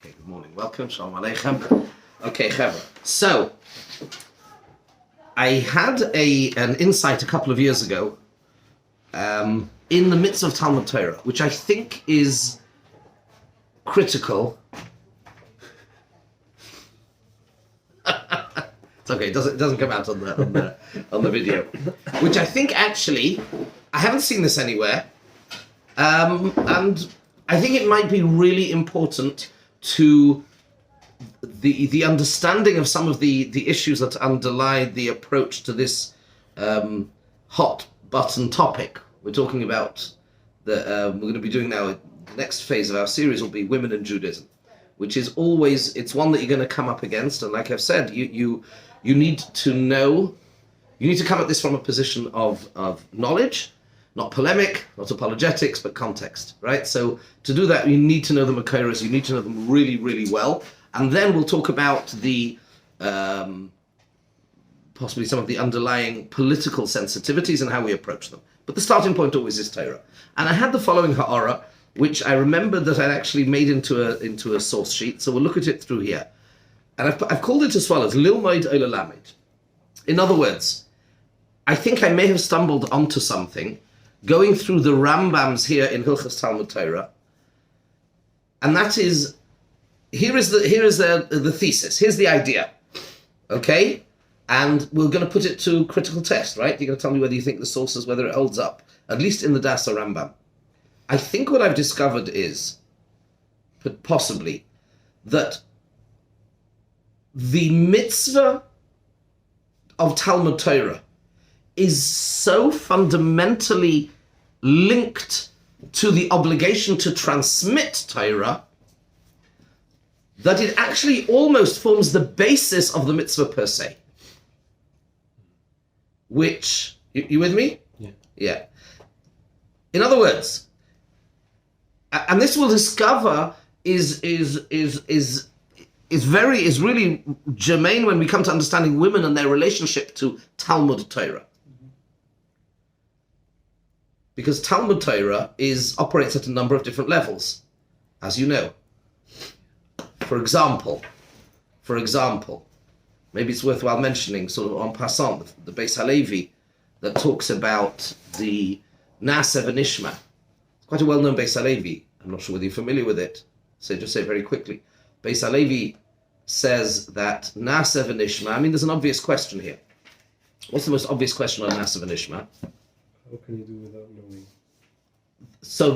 Okay, good morning. Welcome. Shalom Aleichem. Okay, Chabura. So, I had an insight a couple of years ago in the Mitzva of Talmud Torah, which I think is critical. It's okay. It doesn't come out on the video, which I think actually I haven't seen this anywhere, and I think it might be really important to the understanding of some of the issues that underlie the approach to this hot button topic. We're talking about we're going to be doing now. The next phase of our series will be women in Judaism, which is always, it's one that you're going to come up against. And like I've said, you need to know, you need to come at this from a position of knowledge, not polemic, not apologetics, but context, right? So to do that, you need to know the Makoros, you need to know them really, really well. And then we'll talk about the, possibly some of the underlying political sensitivities and how we approach them. But the starting point always is Torah. And I had the following ha'ara, which I remembered that I'd actually made into a source sheet. So we'll look at it through here. And I've called it as follows, Lilmoid Oilalamed. In other words, I think I may have stumbled onto something going through the Rambams here in Hilchos Talmud Torah, and that is, here is the thesis, here's the idea, okay? And we're going to put it to critical test, right? You're going to tell me whether you think the sources, whether it holds up, at least in the Dasa Rambam. I think what I've discovered is, possibly, that the mitzvah of Talmud Torah is so fundamentally linked to the obligation to transmit Torah that it actually almost forms the basis of the mitzvah per se. Which, you with me? Yeah. Yeah. In other words, and this we'll discover is really germane when we come to understanding women and their relationship to Talmud Torah. Because Talmud Torah operates at a number of different levels, as you know. For example, maybe it's worthwhile mentioning, sort of en passant, the Beis Halevi that talks about the Na'aseh v'Nishma. It's quite a well-known Beis Halevi. I'm not sure whether you're familiar with it, so just say it very quickly. Beis Halevi says that Na'aseh v'Nishma, I mean, there's an obvious question here. What's the most obvious question on Na'aseh v'Nishma? How can you do without knowing? So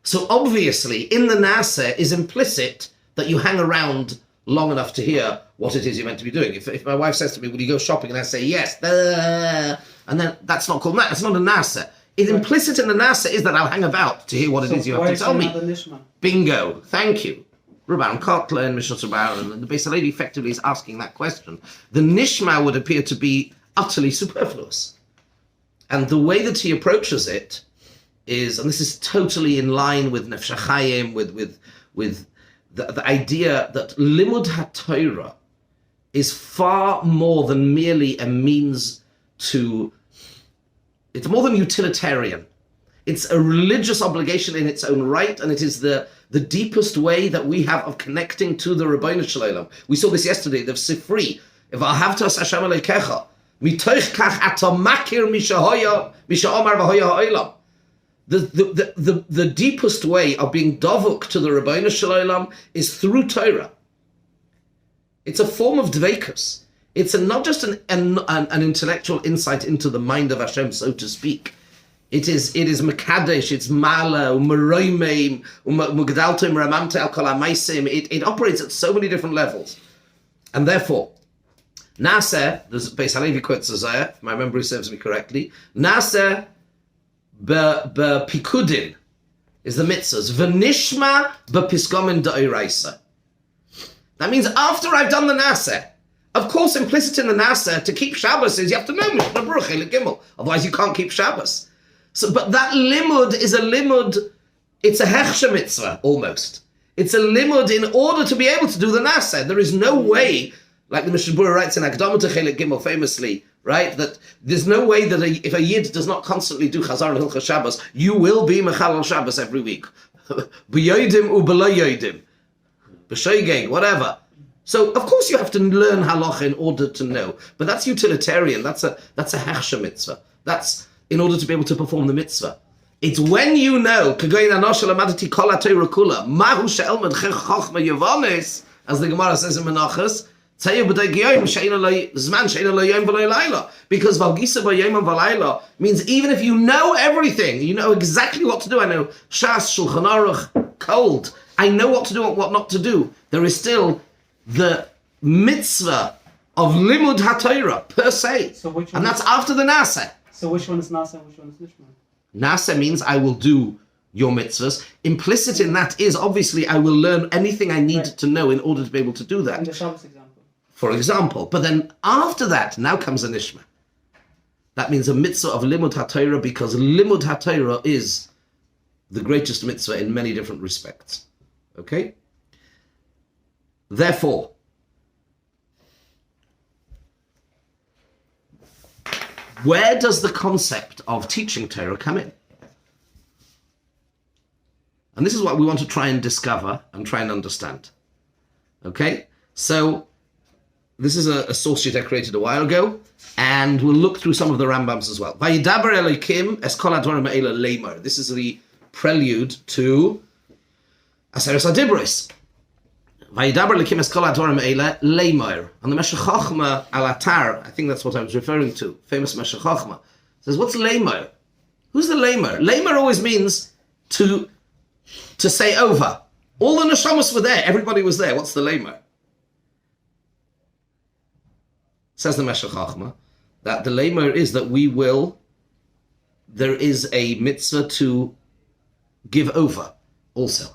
so obviously in the Na'aseh is implicit that you hang around long enough to hear what it is you're meant to be doing. If my wife says to me, will you go shopping? And I say, yes, and then that's not called Na'aseh, it's not a Na'aseh. It's implicit in the Na'aseh is that I'll hang about to hear what it is you have to tell me. Bingo, thank you. Rabban Kotler and Mishnah Chabura, and the Beis Halevi effectively is asking that question. The Nishma would appear to be utterly superfluous. And the way that he approaches it is, and this is totally in line with Nefesh HaChaim, with the idea that Limud HaTorah is far more than merely a means to, it's more than utilitarian. It's a religious obligation in its own right, and it is the deepest way that we have of connecting to the Rabbinerseminar. We saw this yesterday, the Sifri, if Ahavtas Hashem Elokecha, mitoch kach ato makir mishahoya mishaomar v'hoya ha'olam. The deepest way of being dovuk to the Rabbinerseminar is through Torah. It's a form of dveikus. It's not just an intellectual insight into the mind of Hashem, so to speak. It is mekadesh, it's mala, u'meroimeim, u'mugdaltim ramamte al kol ha'maisim. It operates at so many different levels. And therefore, Na'aseh, the Beis Halevi quotes Isaiah, if my memory serves me correctly, Na'aseh b'pikudin is the mitzvahs, v'nishma b'piskomin da'iraisa. That means after I've done the Na'aseh, of course implicit in the Na'aseh, to keep Shabbos is you have to know Mishnah Baruch Chelik Gimel, otherwise you can't keep Shabbos. So, but that limud is a limud, it's a hechsher mitzvah almost. It's a limud in order to be able to do the Na'aseh. There is no way, like the Mishnah Chabura writes in Akdama to Chelik Gimel famously, right, that there's no way that if a Yid does not constantly do Chazar and Hilchos Shabbos, you will be Mechalel Shabbos every week. B'yodim u'b'lo yodim. B'shoigeg, whatever. So, of course, you have to learn halacha in order to know. But that's utilitarian. That's a hechsher mitzvah. That's in order to be able to perform the mitzvah. It's when you know, as the Gemara says in Menachos, because Valgisa b'yom v'layla means even if you know everything, you know exactly what to do. I know Shas, Shulchan Aruch, cold. I know what to do and what not to do. There is still the mitzvah of limud haTorah per se, and that's after the nasa. So which one is nasa and which one is nishma? Nasa means I will do your mitzvahs. Implicit in that is obviously I will learn anything I need to know in order to be able to do that. In the Shabbos example. For example, but then after that, now comes a nishma. That means a mitzvah of limud haTorah, because limud haTorah is the greatest mitzvah in many different respects. Okay? Therefore, where does the concept of teaching Torah come in? And this is what we want to try and discover and try and understand. Okay? So, this is a source sheet I created a while ago, and we'll look through some of the Rambams as well. Vayidaber Elokim es kol hadvarim ha'ela leimor. This is the prelude to Aseres HaDibros. Vayidaber Elokim es kol hadvarim ha'ela leimor. And the Meshech Chochma al Atar, I think that's what I was referring to, famous Meshech Chochma, says, what's leimor? Who's the leimor? Leimor always means to say over. All the neshamas were there. Everybody was there. What's the leimor? Says the Meshech Chochma, that the leimor is that there is a mitzvah to give over also.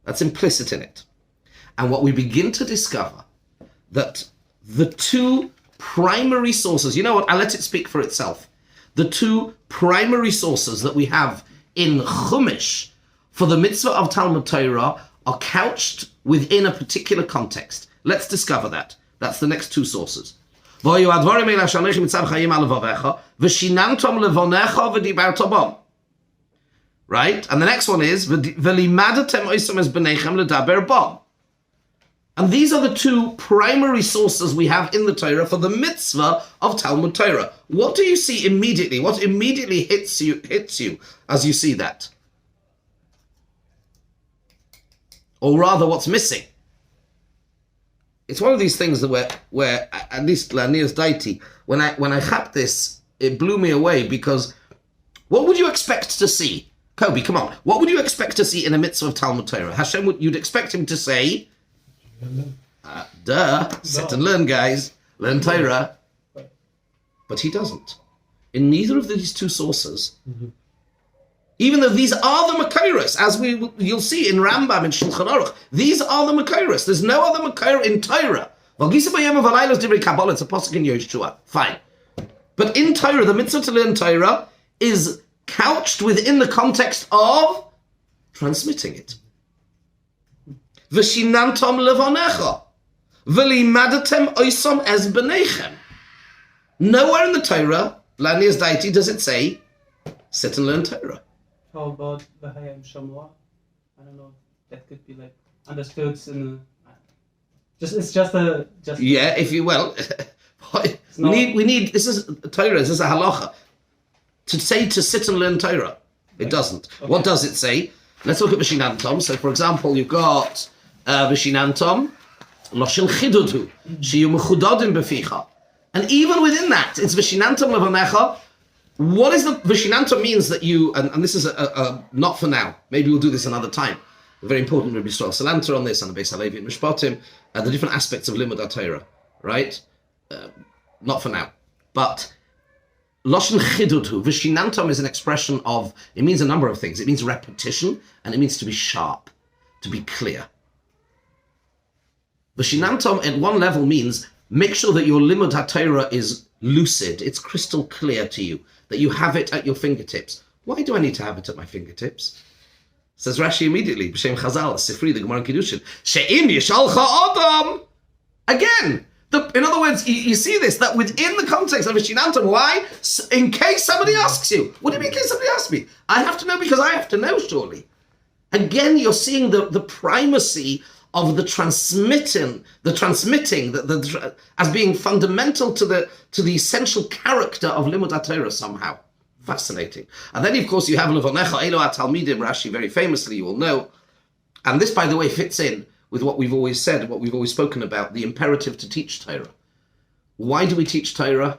That's implicit in it. And what we begin to discover, that the two primary sources, you know what, I'll let it speak for itself. The two primary sources that we have in Chumash for the Mitzvah of Talmud Torah are couched within a particular context. Let's discover that. That's the next two sources. Right? And the next one is and these are the two primary sources we have in the Torah for the Mitzvah of Talmud Torah. What do you see immediately? What immediately hits you as you see that? Or rather, what's missing? It's one of these things that where at least Lania's Daiti, when I had this, it blew me away, because what would you expect to see? Kobe, come on. What would you expect to see in a mitzvah of Talmud Torah? Hashem, you'd expect him to say, sit and learn, guys. Learn Torah. But he doesn't. In neither of these two sources, even though these are the Makairos, as you'll see in Rambam and Shulchan Aruch, these are the Makairos. There's no other Makair in Torah. It's a pasuk in Yeshua. Fine. But in Torah, the mitzvah to learn Torah is couched within the context of transmitting it. V'shinantom levonecha, v'limadatem oisom es b'neichem. Nowhere in the Torah, Lania's Daiti, does it say, sit and learn Torah. How about V'hayim Shamua? I don't know. That could be like understood in yeah. If you we need this is Torah. This is a halacha to say to sit and learn Torah. It doesn't. Okay. What does it say? Let's look at Vishinantom. So, for example, you've got Vishinantom Loshil Chidudu Shiyu Mechudadim Beficha, and even within that, it's Vishinantom Levanecha. What is the Vishinantom means that you, and this is a not for now, maybe we'll do this another time. A very important Rabbi Yisrael Salanter on this, and the Beis Halevi and Mishpatim, the different aspects of Limud HaTorah, right? Not for now. But Loshen Chidudhu, Vishinantom is an expression of, it means a number of things. It means repetition, and it means to be sharp, to be clear. Vishinantom at one level means make sure that your Limud HaTorah is lucid, it's crystal clear to you, that you have it at your fingertips. Why do I need to have it at my fingertips? Says Rashi immediately, B'Shem Chazal, Sifri, the Gemara in Kiddushin, She'im Yishalcha Adam. Again, in other words, you see this, that within the context of Vishinantam, why? In case somebody asks you. What do you mean in case somebody asks me? I have to know because I have to know, surely. Again, you're seeing the primacy of the transmitting as being fundamental to the essential character of Limud HaTorah somehow. Fascinating. And then, of course, you have Levonecha Elo HaTalmidim, Rashi very famously, you will know. And this, by the way, fits in with what we've always said, what we've always spoken about, the imperative to teach Torah. Why do we teach Torah?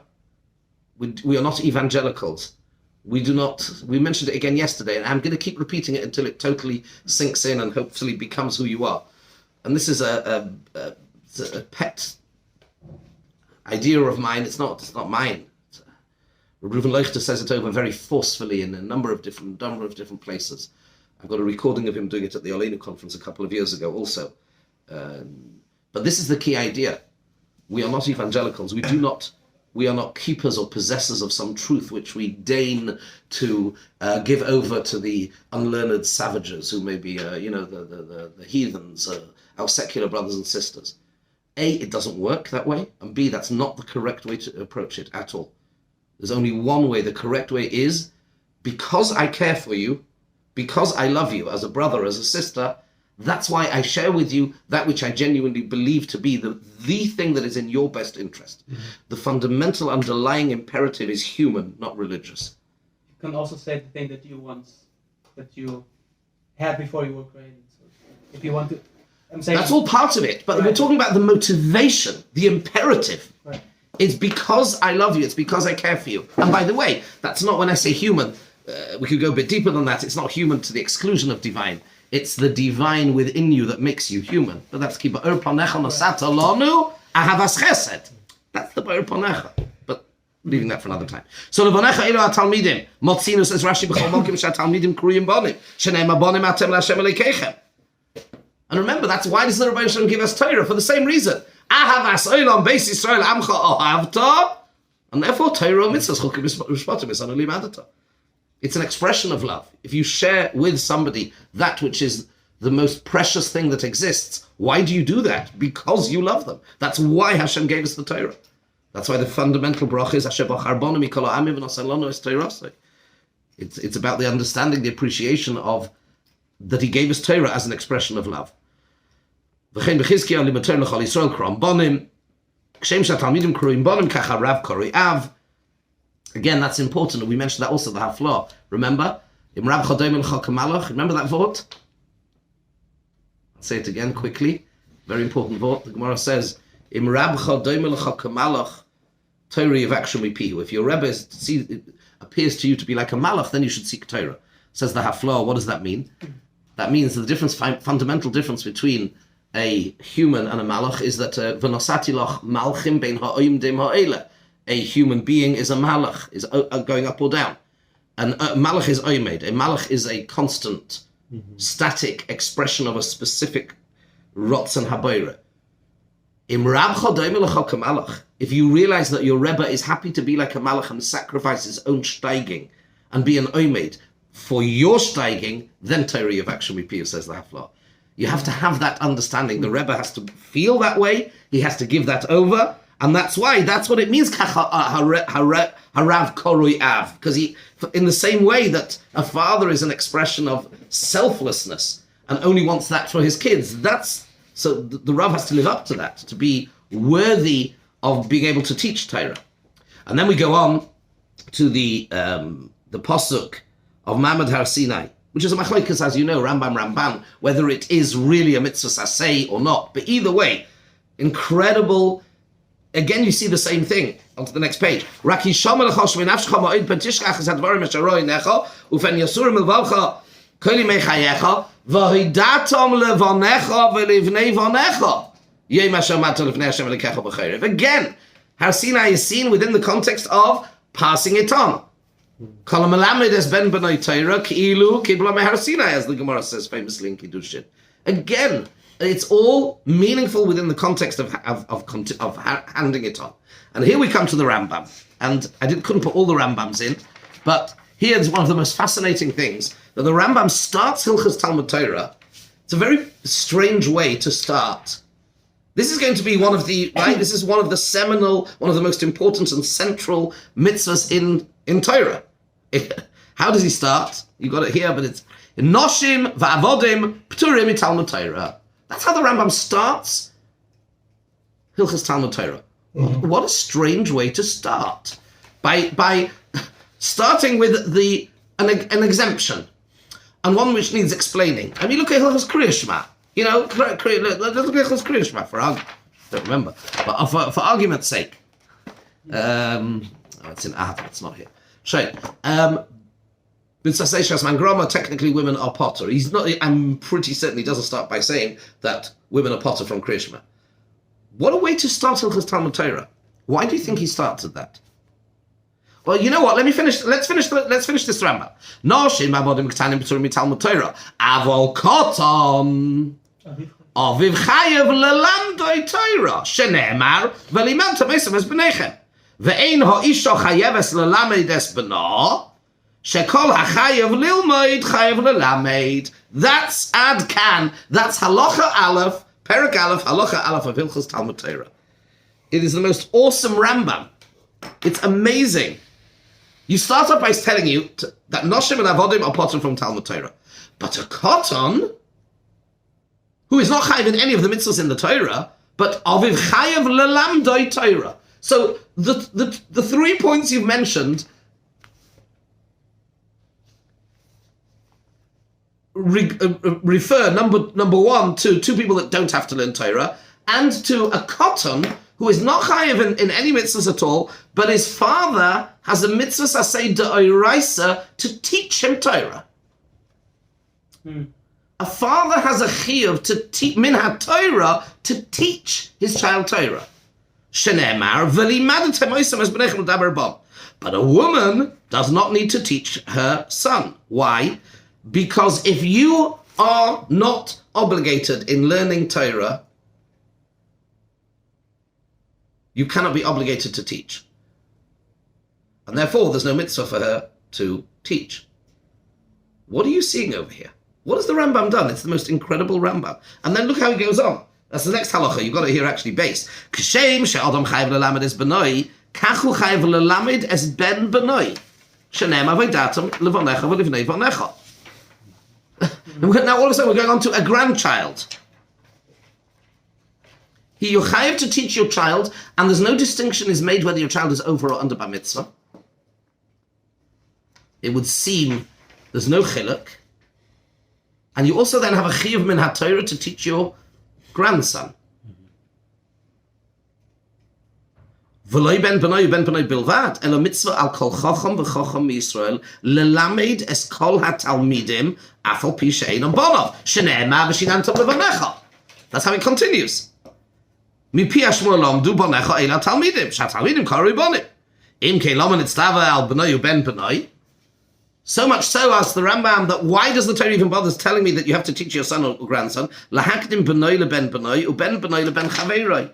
We are not evangelicals. We mentioned it again yesterday, and I'm going to keep repeating it until it totally sinks in and hopefully becomes who you are. And this is a pet idea of mine. It's not mine. Reuven Leuchter says it over very forcefully in a number of different places. I've got a recording of him doing it at the Oleinu conference a couple of years ago also. But this is the key idea. We are not evangelicals. We are not keepers or possessors of some truth which we deign to give over to the unlearned savages who may be, the heathens, our secular brothers and sisters. A, it doesn't work that way, and B, that's not the correct way to approach it at all. There's only one way. The correct way is, because I care for you, because I love you as a brother, as a sister, that's why I share with you that which I genuinely believe to be the thing that is in your best interest. Mm-hmm. The fundamental underlying imperative is human, not religious. You can also say the thing that you had before you were created. So if you want to, that's all part of it, but right. We're talking about the motivation, the imperative. Right. It's because I love you, it's because I care for you. And by the way, that's not when I say human. We could go a bit deeper than that. It's not human to the exclusion of divine. It's the divine within you that makes you human. But that's ki ba'or panecha nasata lanu ahavas chesed. That's the ba'or panecha. But leaving that for another time. So levanecha elo hatalmidim. Motzinu says Rashi b'chol mokim she'atalmidim kruyim bonim. Shene'ema bonim atem l'Hashem Elokeichem. And remember, that's why does the Rabbinerseminar give us Torah? For the same reason. Ahavas olam beis Yisrael amcha ohavta. And therefore Torah mitzvahs chukim mishpatim v'sanu limadata. It's an expression of love. If you share with somebody that which is the most precious thing that exists, why do you do that? Because you love them. That's why Hashem gave us the Torah. That's why the fundamental bracha is Asher bachar banu mikol ha'amim v'nosan lanu es Torah. It's about the understanding, the appreciation of that He gave us Torah as an expression of love. V'chein b'chizkiah limater l'chol Yisrael k'ram bonim k'shem she'atalmidim k'ruim bonim kach harav k'roi av. Again, that's important. We mentioned that also, the haflah. Remember? Imrab chodem l'cha kamalach. Remember that vort? I'll say it again quickly. Very important vort. The Gemara says, Imrab chodem l'cha kamalach Torah yivakshum mipihu. If your Rebbe appears to you to be like a malach, then you should seek Torah. Says the haflah. What does that mean? That means the fundamental difference between a human and a malach is that v'nosati loch malchim bein ha'oyim dem ha'ele. A human being is a malach, is going up or down. And a malach is oimed. A malach is a constant, static expression of a specific rotzen haboire. If you realize that your Rebbe is happy to be like a malach and sacrifice his own steiging and be an oimed for your steiging, then Torah Yavakshim Mipiyu, says the Haflah. You have to have that understanding. The Rebbe has to feel that way. He has to give that over. And that's what it means, harav korui av, because in the same way that a father is an expression of selflessness and only wants that for his kids, so the Rav has to live up to that, to be worthy of being able to teach Torah. And then we go on to the pasuk of Mamad Har Sinai, which is a machlokes, as you know, Ramban, whether it is really a mitzvah saseh or not. But either way, incredible. Again, you see the same thing. On to the next page. Again, Har Sinai is seen within the context of passing it on. As the Gemara says famously in Kiddushin. Again, it's all meaningful within the context of handing it on. And here we come to the Rambam. And I couldn't put all the Rambams in, but here's one of the most fascinating things, that the Rambam starts Hilchos Talmud Torah. It's a very strange way to start. This is going to be one of the seminal, one of the most important and central mitzvahs in Torah. How does he start? You've got it here, but Noshim va'avodim p'turim miTalmud Torah. That's how the Rambam starts Hilchos Talmud Torah. What a strange way to start. By starting with an exemption, and one which needs explaining. I mean, look at Hilchos Kriya Shema. You know, let's look at Hilchos Kriya Shema for argument. Don't remember, but for argument's sake. It's in Av, it's not here. Shame. Technically, women are potter. He's not. I'm pretty certain he doesn't start by saying that women are potter from Kriya Shema. What a way to start Hilchos Talmud Torah. Why do you think he starts at that? Well, you know what? Let's finish this Rambam. Noshim avodim k'tanim b'turim miTalmud Torah. Avol koton aviv chayev lelamdoi Torah. Shenemar v'limanta meisam es b'nechem. Ve'ein ha'isha chayeves lelamed es b'no. Shekol ha'chayev lilmoid chayev lelamed. That's ad kan. That's halacha aleph. Perek Aleph, Halacha Aleph of Hilchos Talmud Torah. It is the most awesome Rambam. It's amazing. You start off by telling you that Noshim and Avodim are potter from Talmud Torah. But a Koton, who is not chayiv in any of the mitzvahs in the Torah, but Aviv chayiv lelamdoi Torah. So the 3 points you've mentioned refer number one to two people that don't have to learn Torah, and to a Koton who is not chayiv in any mitzvahs at all, but his father has a mitzvah sasei de'oraisa to teach him Torah. A father has a chiyuv to teach min ha-Torah to teach his child Torah. Shenemar v'limadet moisam es b'nechem l'daber bom. But a woman does not need to teach her son. Why? Because if you are not obligated in learning Torah, you cannot be obligated to teach. And therefore, there's no mitzvah for her to teach. What are you seeing over here? What has the Rambam done? It's the most incredible Rambam. And then look how he goes on. That's the next halacha. You've got it here actually base. K'shem she'adam chayiv lelamed es benoi, kachu chayiv lelamed es ben benoi. Shenem avodatam levonecha v'livnei vonecha. Now all of a sudden we're going on to a grandchild. You're chayiv to teach your child, and there's no distinction is made whether your child is over or under bar mitzvah. It would seem there's no chiluk. And you also then have a chiyuv min ha-Torah to teach your grandson. V'loi ben benoi bilvad, elo mitzvah al kol chacham v'chacham miYisrael lelamed es kol ha-talmidim afal pi she'ein bonov shene'emar v'shinantam levanecha. That's how it continues. Mi pi hashmur lomdu bonecha eila talmidim she'talmidim kol ribonim im kein loman itztava al benoi uben benoi. So much so, asks the Rambam, that why does the Torah even bother telling me that you have to teach your son or grandson? Lahakdim benoi leben benoi uben benoi leben chaveiroi.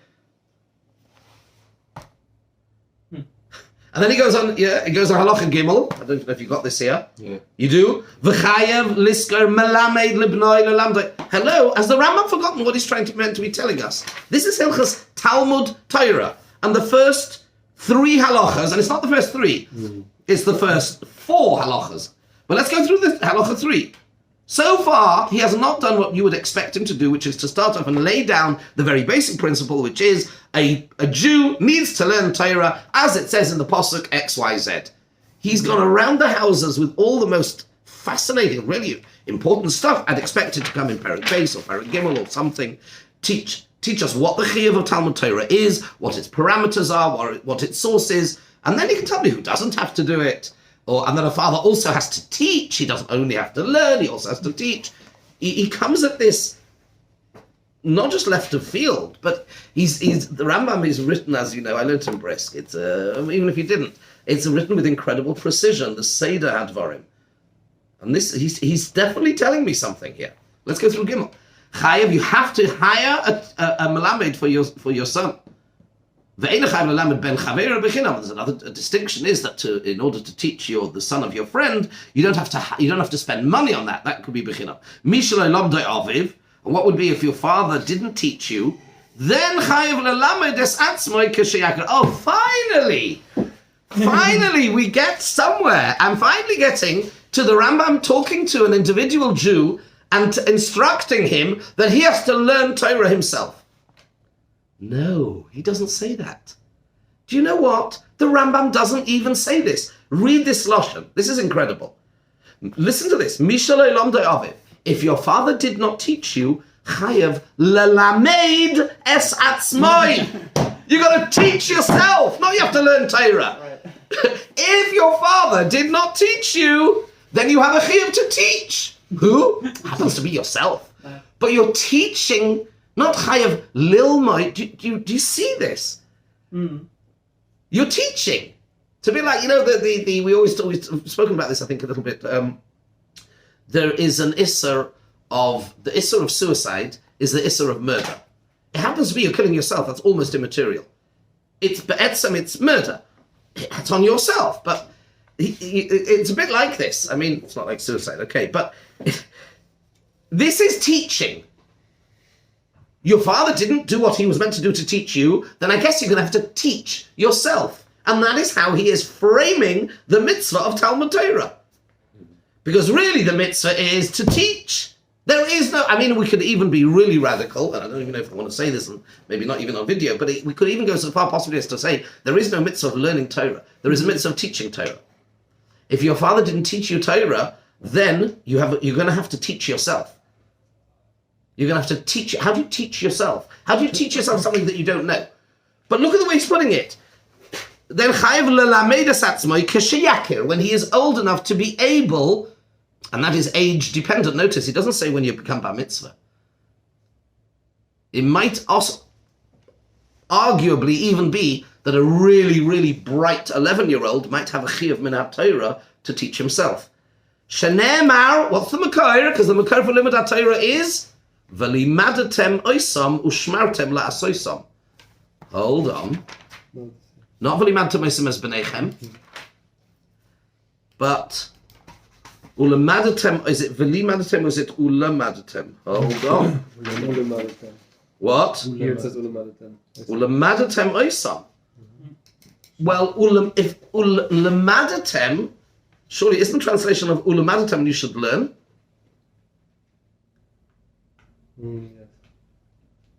And then he goes on, he goes on halacha gimel. I don't know if you got this here. Yeah. You do. V'chayev lisker melamed libnoi lelamdoi. Hello, has the Rambam forgotten what he's meant to be telling us? This is Hilchos Talmud Torah. And the first 3 halachas, and it's not the first 3, it's the first 4 halachas. But let's go through the halacha 3. So far, he has not done what you would expect him to do, which is to start off and lay down the very basic principle, which is a Jew needs to learn Torah, as it says in the Pasuk XYZ. He's gone around the houses with all the most fascinating, really important stuff. I'd expect it to come in Perek Beis or Perek Gimel or something. Teach us what the chiyuv of Talmud Torah is, what its parameters are, what its source is, and then he can tell me who doesn't have to do it. And then a father also has to teach. He doesn't only have to learn, he also has to teach. He comes at this not just left of field, but the Rambam is written, as you know, I learned in Brisk. It's even if you didn't, it's written with incredible precision. The Seder Hadvarim, and this he's definitely telling me something here. Let's go through Gimel. Chayev, you have to hire a melamed for your son. There's another distinction is that in order to teach the son of your friend, you don't have to spend money on that. That could be bechinam. Mishalei lomdei aviv. And what would be if your father didn't teach you? Then chayev lelamed es atzmoi k'sheyakar. Oh, finally we get somewhere. I'm finally getting to the Rambam talking to an individual Jew and instructing him that he has to learn Torah himself. No, he doesn't say that. Do you know what? The Rambam doesn't even say this. Read this Lashon. This is incredible. Listen to this. Mishalei Lomdei Aviv. If your father did not teach you, chayav lelamed es atzmoi. You got to teach yourself. Not you have to learn Torah. Right. If your father did not teach you, then you have a chayav to teach. Who? Happens to be yourself. Right. But you're teaching, not chayav lilmoi. Do you see this? Mm. You're teaching. To be like, we always spoken about this, I think, a little bit. There is an Isser of, the Isser of suicide is the Isser of murder. It happens to be you're killing yourself, that's almost immaterial. It's murder. It's on yourself, but it's a bit like this. I mean, it's not like suicide, okay, but this is teaching. Your father didn't do what he was meant to do to teach you, then I guess you're going to have to teach yourself. And that is how he is framing the mitzvah of Talmud Torah. Because really the mitzvah is to teach. There is no, we could even be really radical, and I don't even know if I want to say this, and maybe not even on video, but we could even go so far possibly as to say there is no mitzvah of learning Torah. There is a mitzvah of teaching Torah. If your father didn't teach you Torah, then you're going to have to teach yourself. You're going to have to teach. How do you teach yourself? How do you teach yourself something that you don't know? But look at the way he's putting it. Then chayav lelamed es atzmoi k'sheyakir, when he is old enough to be able, and that is age dependent. Notice he doesn't say when you become bar mitzvah. It might also arguably even be that a really, really bright 11-year-old might have a chiyuv min Torah to teach himself. Shenemar, what's the makor? Because the makor for limud Torah is v'limadatem oisam ushmartem la'asoisam. Hold on. Not v'limadatem oisam es b'neichem, but ulamadatem. Is it v'limadatem or is it ulamadatem? Hold on. What? Here it says ulamadatem. Ulamadatem oisam. Well, if ulamadatem, surely isn't the translation of ulamadatem you should learn? Yes.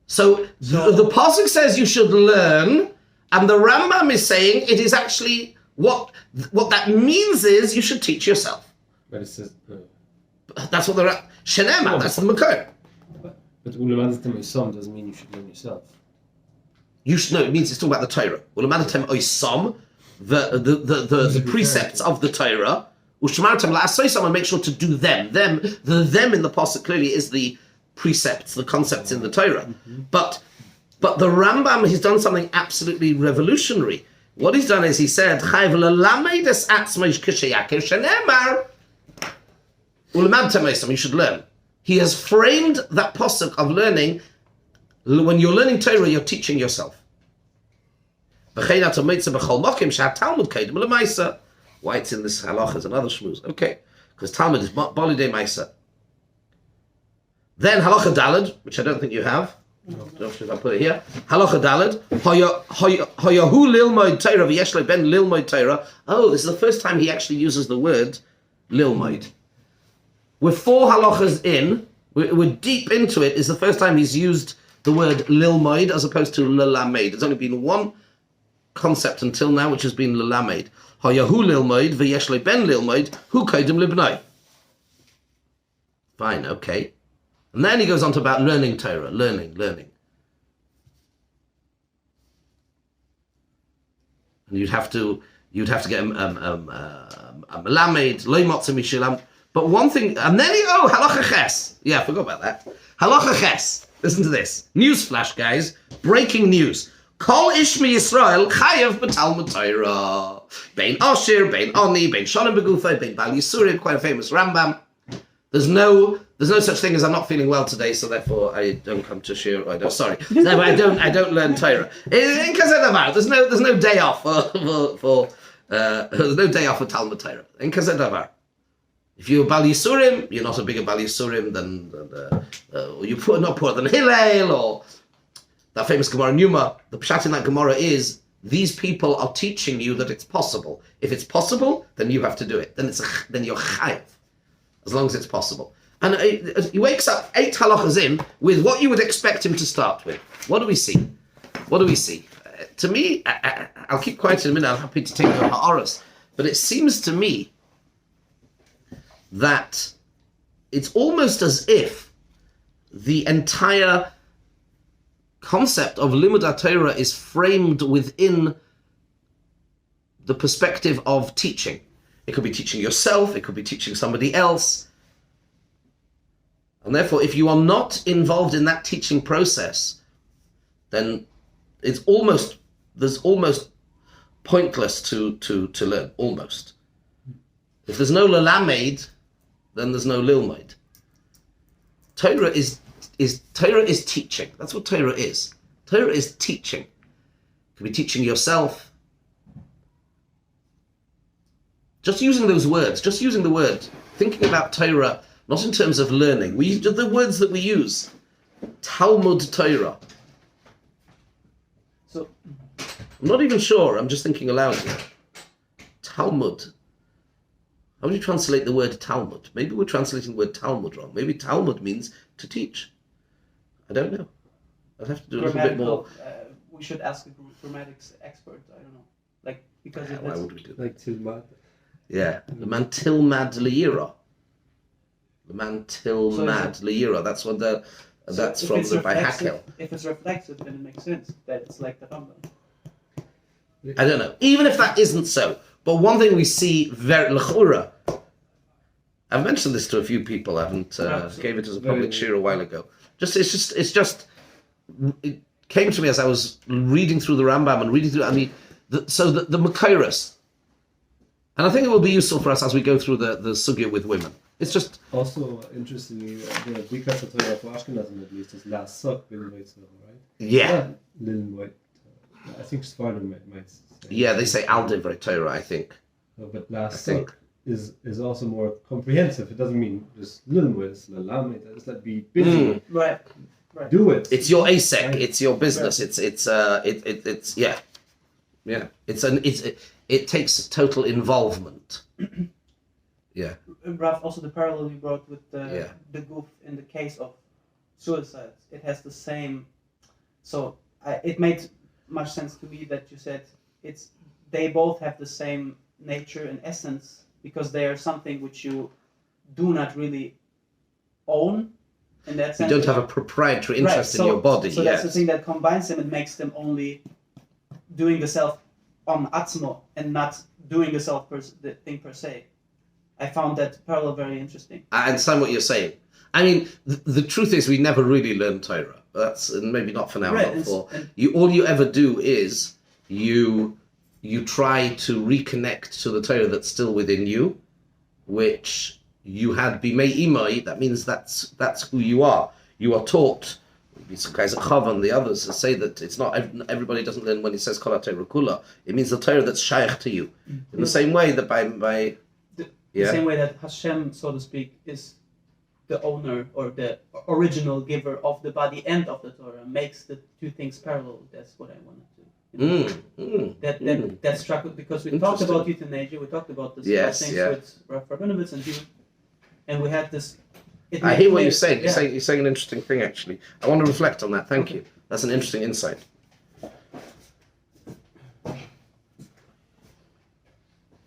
So the pasuk says you should learn, and the Rambam is saying it is actually what that means is you should teach yourself. But it says that's what the Shenema, that's the makor. But ulamadatem oisam doesn't mean you should learn yourself. You should know, it means it's talking about the Torah. Ulamadatem oisam, the precepts of the Torah. Ushmartem la'asoisam, and make sure to do them. The them in the pasuk clearly is the precepts, the concepts in the Torah. Mm-hmm. But the Rambam, he's done something absolutely revolutionary. What he's done is he said, Chayv lelamed es atzmoi k'sheyakir shenemar ulamadatem oisam, you should learn. He has framed that pasuk of learning. When you're learning Torah, you're teaching yourself. Why it's in this halacha is another shmuz. Okay, because Talmud is bolidei maisa. Then halacha daled, which I don't think you have. I don't know if I put it here. Halacha daled. Hayahu lilmoid Torah v'yeshlei ben lilmoid Torah. Oh, this is the first time he actually uses the word lilmoid. We're 4 halachas in. We're deep into it. It's the first time he's used the word lilmoid as opposed to lelamed. There's only been one concept until now, which has been lelamed. Hayahu lilmoid v'yeshlei ben lilmoid hu kodim libnai. Fine, okay. And then he goes on to about learning Torah, learning. And you'd have to get a melamed, loymotza mishilam. But one thing, and then halacha ches. Yeah, I forgot about that. Halacha ches. Listen to this. Newsflash, guys. Breaking news. Kol Ishmi Yisrael chayav b'Talmud Torah. Bein Ashir, bein Oni, bein Shalom Begufay, bein Bal Yisurim, quite a famous Rambam. There's no such thing as I'm not feeling well today, so therefore I don't come to shir. I don't learn Torah. In Kazadavar, there's no day off there's no day off for Talmud Torah. In Kazadavar. If you're Bal Yisurim, you're not a bigger Bal Yisurim than you're not poorer than Hillel, or that famous Gemara Numa. The pshat in that Gemara is these people are teaching you that it's possible. If it's possible, then you have to do it. Then you're chayiv, as long as it's possible. And he wakes up 8 halachas in with what you would expect him to start with. What do we see? To me, I'll keep quiet in a minute. I'm happy to take the ha'aras. But it seems to me that it's almost as if the entire concept of Limud HaTorah is framed within the perspective of teaching. It could be teaching yourself, it could be teaching somebody else. And therefore, if you are not involved in that teaching process, then there's almost pointless to learn, almost. If there's no lelamed, then there's no lilmoid. Torah is teaching. That's what Torah is. Torah is teaching. You could be teaching yourself. Just using those words, just using the word, thinking about Torah, not in terms of learning. The words that we use. Talmud Torah. So I'm not even sure, I'm just thinking aloud here. Talmud. How would you translate the word Talmud? Maybe we're translating the word Talmud wrong. Maybe Talmud means to teach. I don't know. I'd have to do a little bit more. We should ask a grammatics expert. I don't know. Because Why would we do that? Like tilmad. Yeah. The man tilmad liyira. The man tilmad liyira. That's what that's from the by Hakel. If it's reflexive, then it makes sense that it's like the Rambam. I don't know. Even if that isn't so. But one thing we see very l'chura. I've mentioned this to a few people. I haven't gave it as a public shir a while ago. It came to me as I was reading through the Rambam and reading through. The Makairos. And I think it will be useful for us as we go through the sugya with women. It's just also interestingly, the Bikas Torah for Ashkenazim at least is last suck in Mitzvah, right? yeah. Little white. I think Sfardim might say. Yeah, they say al divrei Torah, I think. No, but last I think. suck is also more comprehensive. It doesn't mean just little words, lalamit. It's like be busy. Right. Do it. It's your asek. Right. It's your business. Right. It's yeah. It takes total involvement. Yeah. Raf, also the parallel you brought with the goof in the case of suicide. It has the same. So it made much sense to me that you said they both have the same nature and essence because they are something which you do not really own. In that sense, you don't have a proprietary interest in your body. So that's the thing that combines them and makes them only doing the self on atzmo and not doing the self the thing per se. I found that parallel very interesting. I understand what you're saying. I mean, the truth is we never really learn Torah. That's maybe not for now, right. not for you. All you ever do is you try to reconnect to the Torah that's still within you, which you had bimei imai. That means that's who you are. You are taught. Some guys at Chav and the others say that it's not everybody doesn't learn when he says Kol HaTorah Kula. It means the Torah that's shaykh to you. In the same way that by the same way that Hashem, so to speak, is the owner or the original giver of the body and of the Torah, makes the two things parallel. That's what I wanted to. That struck me because we talked about euthanasia, we talked about this things with Rabbinerseminar and you, and we had this. I hear what you're saying. You're saying an interesting thing, actually. I want to reflect on that. Thank you. That's an interesting insight.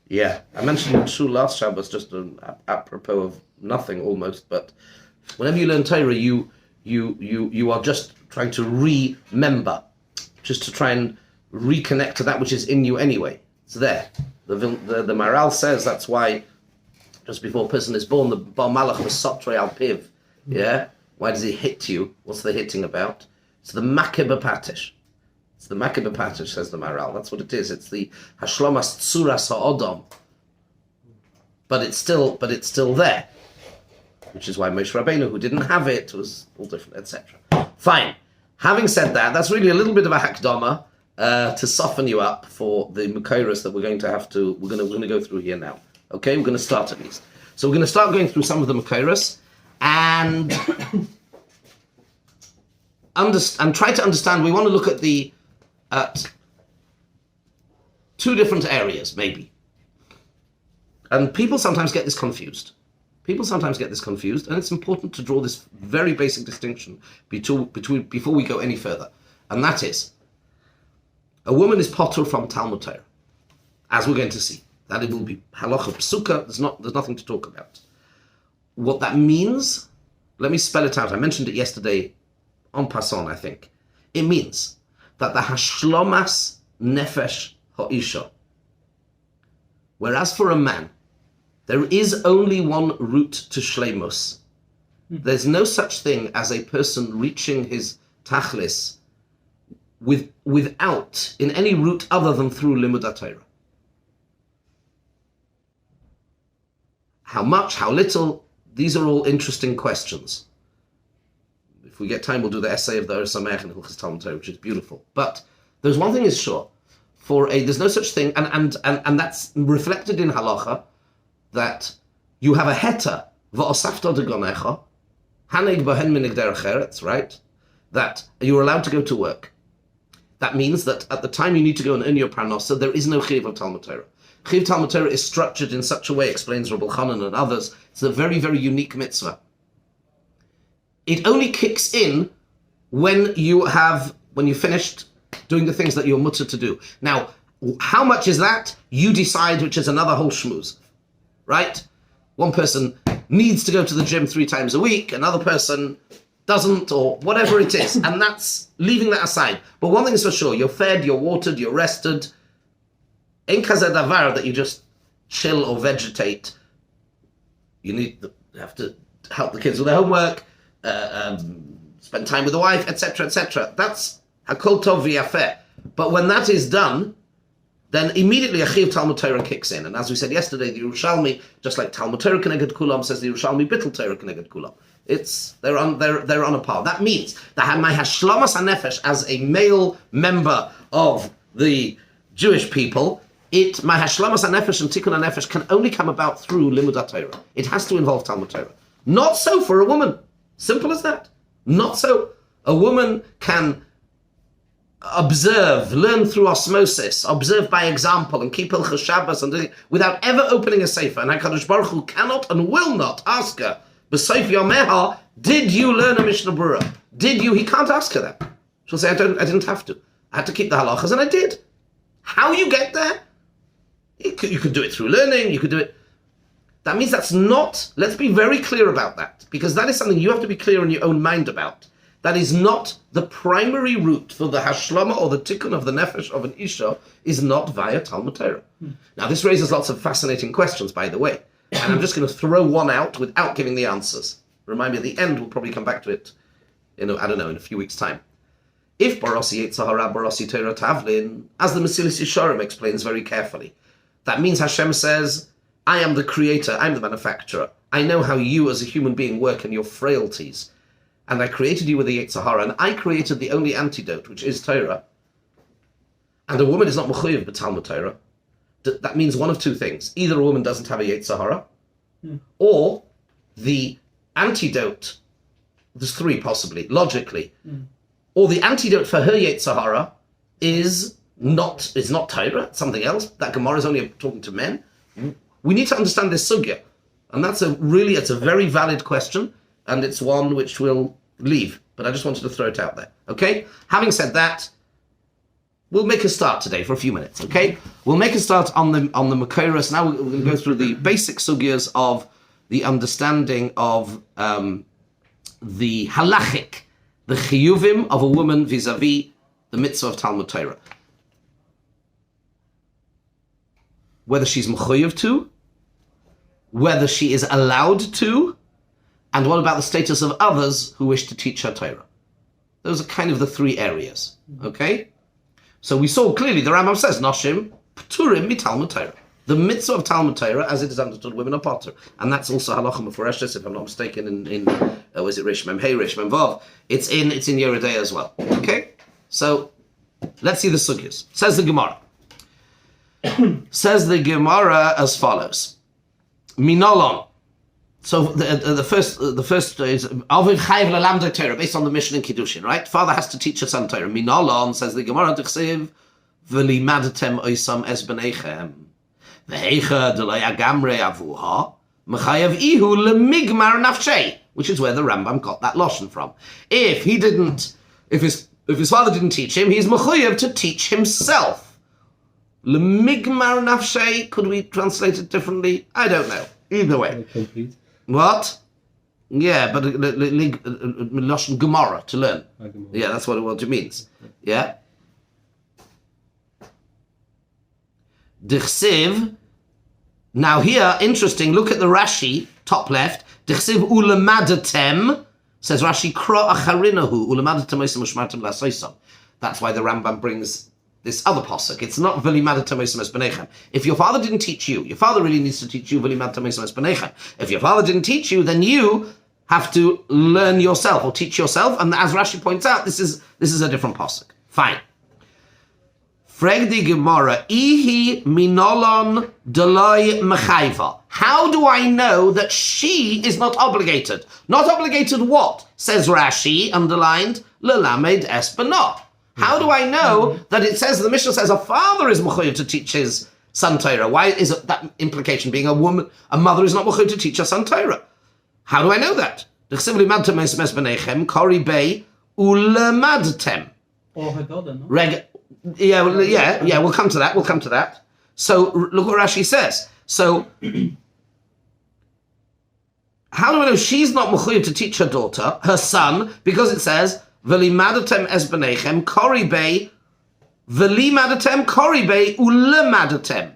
Yeah, I mentioned Shul last Shabbos, just apropos of nothing almost. But whenever you learn Torah, you are just trying to remember, just to try and reconnect to that which is in you anyway. It's there. The Maral says that's why. Just before a person is born, the Bar Malach was Sotre al Piv. Yeah? Why does he hit you? What's the hitting about? It's the Makeh B'Patish. It's the Makeh B'Patish, says the Maral. That's what it is. It's the Hashlomas Tzuras Ha'odom. But it's still there. Which is why Moshe Rabbeinu, who didn't have it, was all different, etc. Fine. Having said that, that's really a little bit of a hakdama to soften you up for the Mukairos that we're going to go through here now. Okay, we're going to start at least. So we're going to start going through some of the Makairos and try to understand. We want to look at two different areas, maybe. And people sometimes get this confused. And it's important to draw this very basic distinction between before we go any further. And that is, a woman is potter from Talmud Torah, as we're going to see. That it will be halacha psuka, there's nothing to talk about. What that means, let me spell it out. I mentioned it yesterday en passant, I think. It means that the hashlomas nefesh ha'isha, whereas for a man, there is only one route to shleimus. There's no such thing as a person reaching his tachlis without, in any route other than through limud Torah. How much, how little, these are all interesting questions. If we get time, we'll do the essay of the Or Sameach in Hilchos Talmud Torah, which is beautiful. But there's one thing is sure, there's no such thing, and that's reflected in halacha, that you have a heter, v'osafta de gonecha, haneg bohen minig derech eretz, right? That you're allowed to go to work. That means that at the time you need to go and earn your parnasa, there is no chiv of Talmud Torah. Chiv Talmud Torah is structured in such a way, explains Rabbi Chanan and others, it's a very, very unique mitzvah. It only kicks in when you finished doing the things that you're mutter to do. Now, how much is that? You decide, which is another whole shmooze, right? One person needs to go to the gym 3 times a week, another person doesn't, or whatever it is, and that's leaving that aside. But one thing is for sure, you're fed, you're watered, you're rested. Ain't kazeh davar that you just chill or vegetate. You have to help the kids with their homework, spend time with the wife, etc., etc. That's hakol tov v'yafeh. But when that is done, then immediately a chiv Talmud Torah kicks in. And as we said yesterday, the Yerushalmi, just like Talmud Torah keneged kulam, says the Yerushalmi bittul Torah keneged kulam. They're on a par. That means that my hashlomas hanefesh as a male member of the Jewish people, my hashlomas hanefesh and tikkun hanefesh can only come about through limud Torah. It has to involve Talmud Torah. Not so for a woman. Simple as that. Not so. A woman can observe, learn through osmosis, observe by example, and keep Hilchos Shabbos without ever opening a sefer. And HaKadosh Baruch Hu cannot and will not ask her, B'soif Yomeha, did you learn a Mishnah Berurah? Did you? He can't ask her that. She'll say, I didn't have to. I had to keep the halachas, and I did. How you get there? You could do it through learning, you could do it. That means that's not, let's be very clear about that, because that is something you have to be clear in your own mind about. That is not the primary route for the hashlama or the tikkun of the nefesh of an isha is not via Talmud Torah. Now this raises lots of fascinating questions, by the way, and I'm just going to throw one out without giving the answers. Remind me at the end, we'll probably come back to it, in a few weeks' time. If Barasi Yetzahara, Barasi Torah Tavlin, as the Mesilas Yesharim explains very carefully, that means Hashem says, I am the creator, I'm the manufacturer. I know how you as a human being work and your frailties. And I created you with the Yetzirah, and I created the only antidote, which is Torah. And a woman is not mechuyev b'Talmud Torah. That means one of two things. Either a woman doesn't have a Yetzirah, or the antidote, there's 3 possibly, logically, or the antidote for her Yetzirah is not Torah, it's something else. That Gemara is only talking to men. We need to understand this sugya. And it's a very valid question, and it's one which we'll leave. But I just wanted to throw it out there. Okay? Having said that, we'll make a start today for a few minutes. Okay? We'll make a start on the Makoros. Now we're going to go through the basic sugyas of the understanding of the halachic, the chiyuvim of a woman vis-a-vis the mitzvah of Talmud Torah. Whether she's mechuyev to, whether she is allowed to, and what about the status of others who wish to teach her Torah? Those are kind of the 3 areas, okay? So we saw clearly, the Rambam says, Noshim p'turim mi-Talmud Torah. The mitzvah of Talmud Torah, as it is understood, women are potter. And that's also halacha mefureshes, if I'm not mistaken, in was it Rish Mem Hey, Rish Mem Vav? It's in Yeridei as well, okay? So, let's see the sugyas. Says the Gemara. Says the Gemara as follows. Minolon. So the first is Aviv Chayiv Lalamdei Torah, based on the mission in Kiddushin, right? Father has to teach his son Torah. Minolon, says the Gemara, T'chsev v'limadatem oisam es b'neichem. V'heicha d'lo yagamre avuha, mechayev ihu lemigmar nafshei, which is where the Rambam got that lashon from. If his father didn't teach him, he's mechayev to teach himself. Lemigmar nafshei, could we translate it differently? I don't know. Either way. Complete. What? Yeah, but lashon Gemara, to learn. Yeah, that's what it means. Yeah. Dichsiv. Now here, interesting, look at the Rashi, top left. Dichsiv ulemadatem, says Rashi, kro acharinahu, ulemadatem oisam ushmartem lasoisam. That's why the Rambam brings this other pasuk. It's not v'limadatem oisam es b'neichem. If your father didn't teach you, your father really needs to teach you v'limadatem oisam es b'neichem. If your father didn't teach you, then you have to learn yourself or teach yourself. And as Rashi points out, this is a different pasuk. Fine. Fregdi Gemara, ihi minolon deloi mechayva. How do I know that she is not obligated? Not obligated what? Says Rashi, underlined, lelamed es b'no. How do I know that it says, the Mishnah says, a father is mechuyev to teach his son Torah? Why is it that implication being a woman, a mother is not mechuyev to teach her son Torah? How do I know that? Or her daughter, no? Yeah, we'll come to that. So look what Rashi says. So how do I know she's not mechuyev to teach her daughter, her son, because it says v'limadatem es b'neichem koribei v'limadatem koribei ulemadatem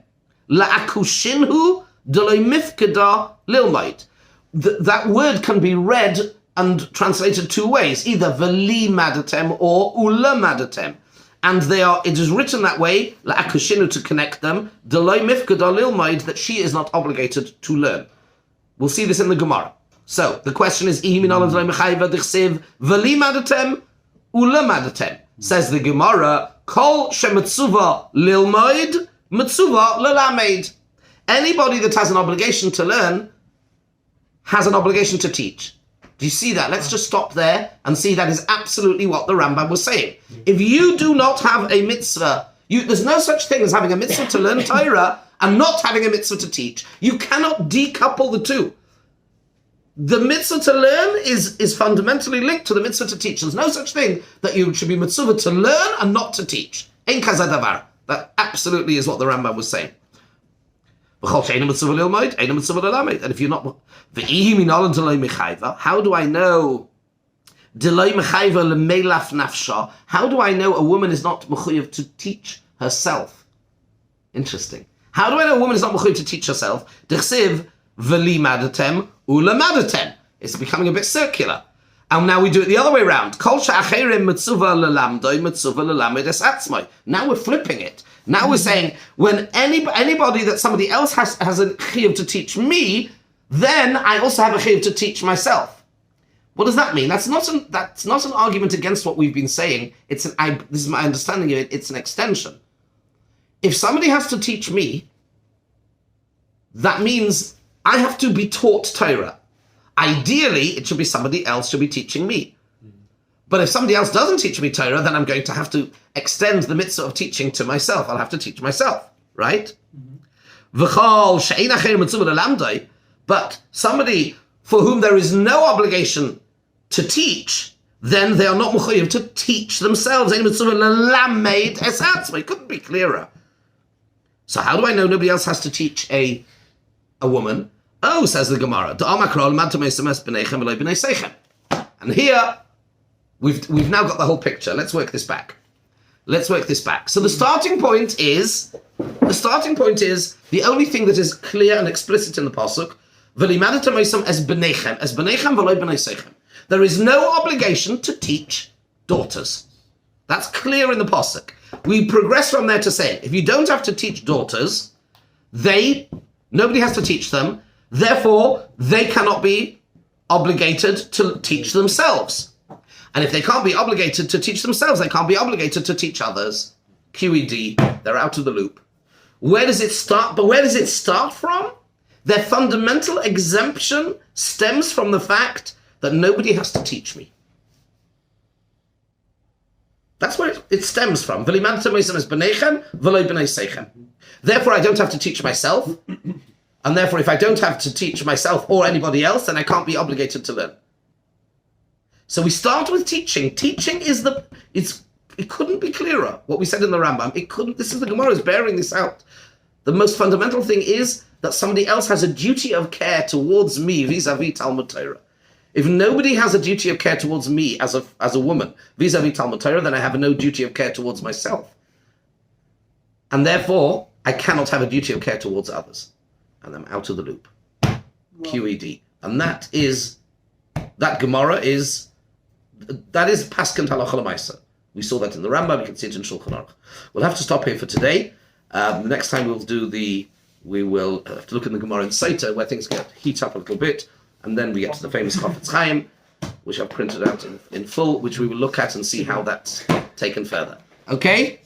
la'akushinhu d'loi mifkeda lilmaid. That word can be read and translated two ways, either v'limadatem or ulemadatem. And it is written that way, la'akushinu, to connect them, d'loi mifkeda lilmaid, that she is not obligated to learn. We'll see this in the Gemara. So the question is, ihi minol d'loi mechayva dichsiv v'limadatem ulemadatem. Says the Gemara, kol shemetzuva lilmaid, metzuva lelamed. Anybody that has an obligation to learn has an obligation to teach. Do you see that? Let's just stop there and see that is absolutely what the Rambam was saying. If you do not have a mitzvah, there's no such thing as having a mitzvah to learn Torah and not having a mitzvah to teach. You cannot decouple the two. The mitzvah to learn is fundamentally linked to the mitzvah to teach. There's no such thing that you should be mitzvah to learn and not to teach. Ein kazeh davar. That absolutely is what the Rambam was saying. And if you're not, how do I know? How do I know a woman is not mechuyev to teach herself? Interesting. How do I know a woman is not mechuyev to teach herself? It's becoming a bit circular. And now we do it the other way around. Now we're flipping it. Now we're saying, when anybody that somebody else has a chiyuv to teach me, then I also have a chiyuv to teach myself. What does that mean? That's not an argument against what we've been saying. This is my understanding of it. It's an extension. If somebody has to teach me, that means I have to be taught Torah. Ideally, it should be somebody else should be teaching me. But if somebody else doesn't teach me Torah, then I'm going to have to extend the mitzvah of teaching to myself. I'll have to teach myself, right? But somebody for whom there is no obligation to teach, then they are not mechuyev to teach themselves. It couldn't be clearer. So how do I know nobody else has to teach a woman? Oh, says the Gemara. And here, we've now got the whole picture. Let's work this back. So the starting point is the only thing that is clear and explicit in the pasuk. There is no obligation to teach daughters. That's clear in the pasuk. We progress from there to say, if you don't have to teach daughters, nobody has to teach them. Therefore, they cannot be obligated to teach themselves. And if they can't be obligated to teach themselves, they can't be obligated to teach others. QED, they're out of the loop. Where does it start? But where does it start from? Their fundamental exemption stems from the fact that nobody has to teach me. That's where it stems from. Therefore, I don't have to teach myself. And therefore, if I don't have to teach myself or anybody else, then I can't be obligated to learn. So we start with teaching. Teaching is it couldn't be clearer, what we said in the Rambam. This is the Gemara is bearing this out. The most fundamental thing is that somebody else has a duty of care towards me vis-a-vis Talmud Torah. If nobody has a duty of care towards me as a woman vis-a-vis Talmud Torah, then I have no duty of care towards myself. And therefore, I cannot have a duty of care towards others. And I'm out of the loop. Wow. QED. And that Gemara is Paskant Halacha L'Maisa. We saw that in the Rambam, you can see it in Shulchan Aruch. We'll have to stop here for today. The next time we will have to look in the Gemara in Sota, where things get heat up a little bit, and then we get to the famous Chafetz Chaim, which I've printed out in full, which we will look at and see how that's taken further. Okay?